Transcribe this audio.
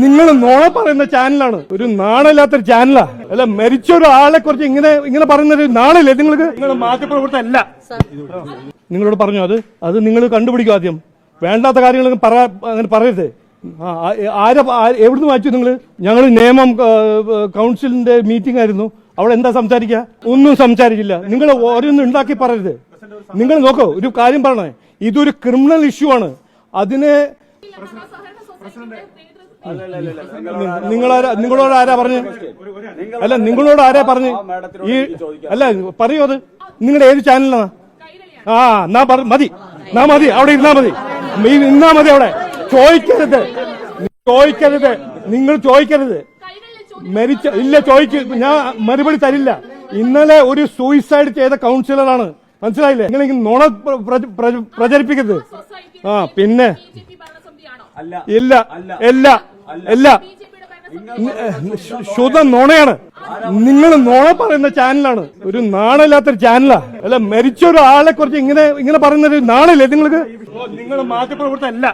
നിങ്ങൾ നോണ പറയുന്ന ചാനലാണ്, ഒരു നാണമില്ലാത്തൊരു ചാനലാ. അല്ല, മരിച്ച ഒരാളെ കുറിച്ച് ഇങ്ങനെ പറയുന്നൊരു നാണില്ലേ നിങ്ങൾക്ക്? നിങ്ങൾ മാധ്യമപ്രവർത്തകല്ല. നിങ്ങളോട് പറഞ്ഞു അത് നിങ്ങൾ കണ്ടുപിടിക്കും. ആദ്യം വേണ്ടാത്ത കാര്യങ്ങൾ അങ്ങനെ പറയരുത്. എവിടുന്ന് വായിച്ചു നിങ്ങൾ? ഞങ്ങൾ നിയമം കൗൺസിലിന്റെ മീറ്റിംഗ് ആയിരുന്നു, അവിടെ എന്താ സംസാരിക്കുക? ഒന്നും സംസാരിച്ചില്ല. നിങ്ങൾ ഓരോന്നും ഉണ്ടാക്കി പറയരുത്. നിങ്ങൾ നോക്കൂ, ഒരു കാര്യം പറയണേ, ഇതൊരു ക്രിമിനൽ ഇഷ്യൂ ആണ്. അതിനെ നിങ്ങളോട് ആരാ പറഞ്ഞു? അല്ല, നിങ്ങളോട് ആരാ പറഞ്ഞു? ഈ അല്ല പറയൂ, അത് നിങ്ങളുടെ ഏത് ചാനലാണ്? മതി അവിടെ ഇരുന്നാ മതി, അവിടെ ചോദിക്കരുത്. നിങ്ങൾ ചോദിക്കരുത്. ഇല്ല, ഞാൻ മറുപടി തരില്ല. ഇന്നലെ ഒരു സൂയിസൈഡ് ചെയ്ത കൗൺസിലറാണ്, മനസ്സിലായില്ലേ? നിങ്ങൾ നുണ പ്രചരിപ്പിക്കരുത്. പിന്നെ ഇല്ല ശുദ്ധ നുണയാണ്. നിങ്ങൾ നുണ പറയുന്ന ചാനലാണ്, ഒരു നാണമില്ലാത്തൊരു ചാനലാ. അല്ല, മരിച്ച ഒരാളെ കുറിച്ച് ഇങ്ങനെ പറയുന്നൊരു നാണില്ലേ നിങ്ങൾക്ക്? നിങ്ങൾ മാധ്യമപ്രവർത്തകല്ല.